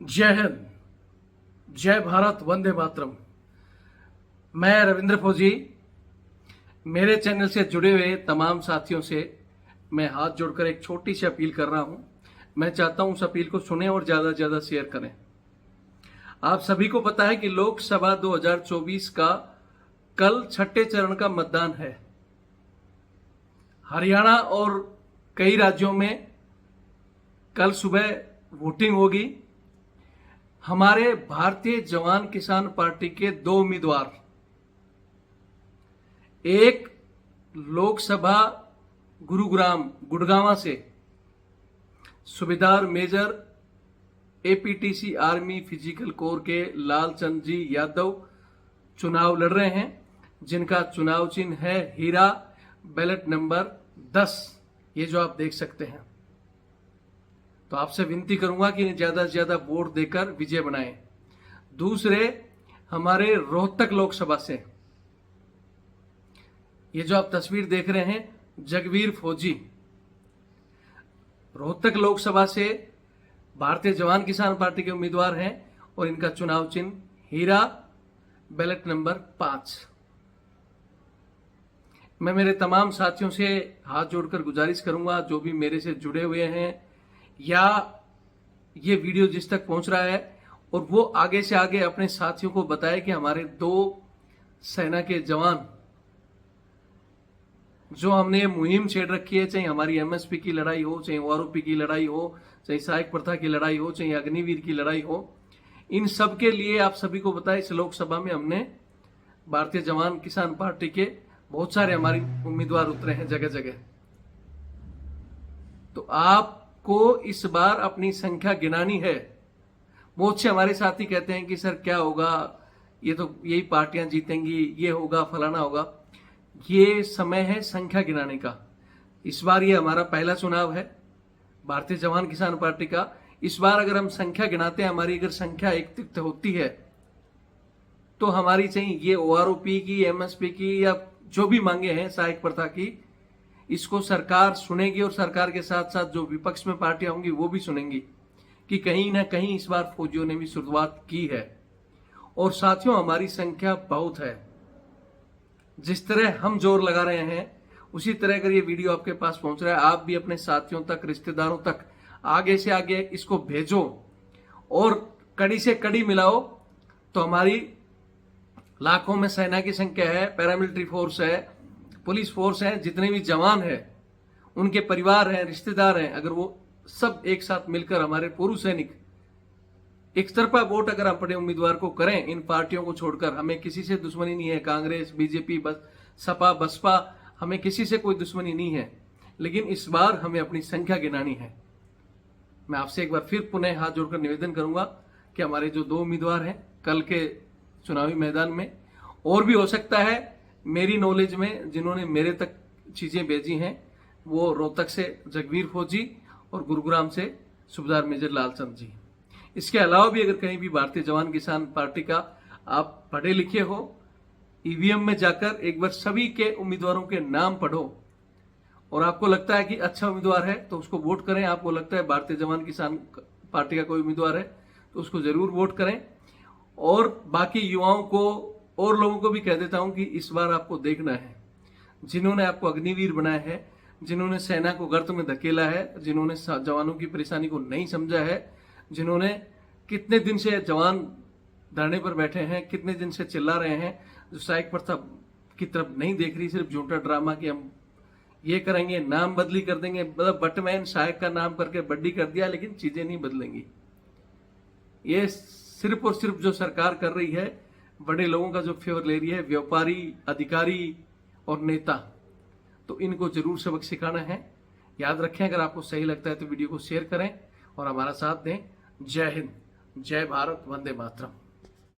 जय हिंद, जय भारत, वंदे मातरम। मैं रविंद्र फौजी। मेरे चैनल से जुड़े हुए तमाम साथियों से मैं हाथ जोड़कर एक छोटी सी अपील कर रहा हूं। मैं चाहता हूं उस अपील को सुनें और ज्यादा से ज्यादा शेयर करें। आप सभी को पता है कि लोकसभा 2024 का कल छठे चरण का मतदान है। हरियाणा और कई राज्यों में कल सुबह वोटिंग होगी। हमारे भारतीय जवान किसान पार्टी के दो उम्मीदवार, एक लोकसभा गुड़गांव से सूबेदार major APTC army physical core के लालचंद जी यादव चुनाव लड़ रहे हैं, जिनका चुनाव चिन्ह है हीरा, बैलेट नंबर 10। ये जो आप देख सकते हैं। तो आपसे विनती करूंगा कि इन्हें ज्यादा से ज्यादा वोट देकर विजय बनाएं। दूसरे, हमारे रोहतक लोकसभा से ये जो आप तस्वीर देख रहे हैं, जगवीर फौजी रोहतक लोकसभा से भारतीय जवान किसान पार्टी के उम्मीदवार हैं और इनका चुनाव चिन्ह हीरा, बैलेट नंबर 5। मैं मेरे तमाम साथियों से हाथ जोड़कर गुजारिश करूंगा, जो भी मेरे से जुड़े हुए हैं या ये वीडियो जिस तक पहुंच रहा है, और वो आगे से आगे अपने साथियों को बताए कि हमारे दो सेना के जवान जो हमने ये मुहिम छेड़ रखी है, चाहे हमारी एमएसपी की लड़ाई हो, चाहे ओआरओपी की लड़ाई हो, चाहे सहायक प्रथा की लड़ाई हो, चाहे अग्निवीर की लड़ाई हो, इन सब के लिए आप सभी को बताया इस लोकसभा में हमने भारतीय जवान किसान पार्टी के बहुत सारे हमारे उम्मीदवार उतरे हैं जगह जगह। तो आपको इस बार अपनी संख्या गिनानी है। बहुत से हमारे साथी कहते हैं कि सर क्या होगा, ये तो यही पार्टियां जीतेंगी, ये होगा, फलाना होगा। ये समय है संख्या गिनाने का। इस बार ये हमारा पहला चुनाव है भारतीय जवान किसान पार्टी का। इस बार अगर हम संख्या गिनाते हैं, हमारी अगर संख्या एकत्रित होती है, तो हमारी चाहिए ये ओआरओपी की, एमएसपी की, या जो भी मांगे हैं सहायक प्रथा की, इसको सरकार सुनेगी और सरकार के साथ साथ जो विपक्ष में पार्टियां होंगी वो भी सुनेंगी कि कहीं ना कहीं इस बार फौजियों ने भी शुरुआत की है। और साथियों, हमारी संख्या बहुत है। जिस तरह हम जोर लगा रहे हैं, उसी तरह अगर ये वीडियो आपके पास पहुंच रहा है, आप भी अपने साथियों तक, रिश्तेदारों तक आगे से आगे इसको भेजो और कड़ी से कड़ी मिलाओ। तो हमारी लाखों में सेना की संख्या है, पैरामिलिट्री फोर्स है, पुलिस फोर्स है, जितने भी जवान हैं, उनके परिवार हैं, रिश्तेदार हैं, अगर वो सब एक साथ मिलकर हमारे पूर्व सैनिक एक तरफा वोट अगर अपने उम्मीदवार को करें, इन पार्टियों को छोड़कर, हमें किसी से दुश्मनी नहीं है, कांग्रेस, बीजेपी, सपा, बसपा, हमें किसी से कोई दुश्मनी नहीं है। लेकिन इस बार हमें अपनी संख्या गिनानी है। मैं आपसे एक बार फिर पुनः हाथ जोड़कर निवेदन करूंगा कि हमारे जो दो उम्मीदवार हैं कल के चुनावी मैदान में, और भी हो सकता है मेरी नॉलेज में जिन्होंने मेरे तक चीजें भेजी हैं, वो रोहतक से जगवीर फौजी और गुरुग्राम से सूबेदार मेजर लालचंद जी। इसके अलावा भी अगर कहीं भी भारतीय जवान किसान पार्टी का आप पढ़े लिखे हो, ईवीएम में जाकर एक बार सभी के उम्मीदवारों के नाम पढ़ो और आपको लगता है कि अच्छा उम्मीदवार है तो उसको वोट करें। आपको लगता है भारतीय जवान किसान पार्टी का कोई उम्मीदवार है तो उसको जरूर वोट करें। और बाकी युवाओं को और लोगों को भी कह देता हूं कि इस बार आपको देखना है, जिन्होंने आपको अग्निवीर बनाया है, जिन्होंने सेना को गर्त में धकेला है, जिन्होंने जवानों की परेशानी को नहीं समझा है, जिन्होंने कितने दिन से जवान धरने पर बैठे हैं, कितने दिन से चिल्ला रहे हैं, जो सहायक प्रथा की तरफ नहीं देख रही, सिर्फ झूठा ड्रामा कि हम ये करेंगे, नाम बदली कर देंगे, मतलब बटमैन सहायक का नाम करके बड्डी कर दिया, लेकिन चीजें नहीं बदलेंगी। ये सिर्फ और सिर्फ जो सरकार कर रही है, बड़े लोगों का जो फेवर ले रही है, व्यापारी, अधिकारी और नेता, तो इनको जरूर सबक सिखाना है। याद रखें, अगर आपको सही लगता है तो वीडियो को शेयर करें और हमारा साथ दें। जय हिंद, जय भारत, वंदे मातरम।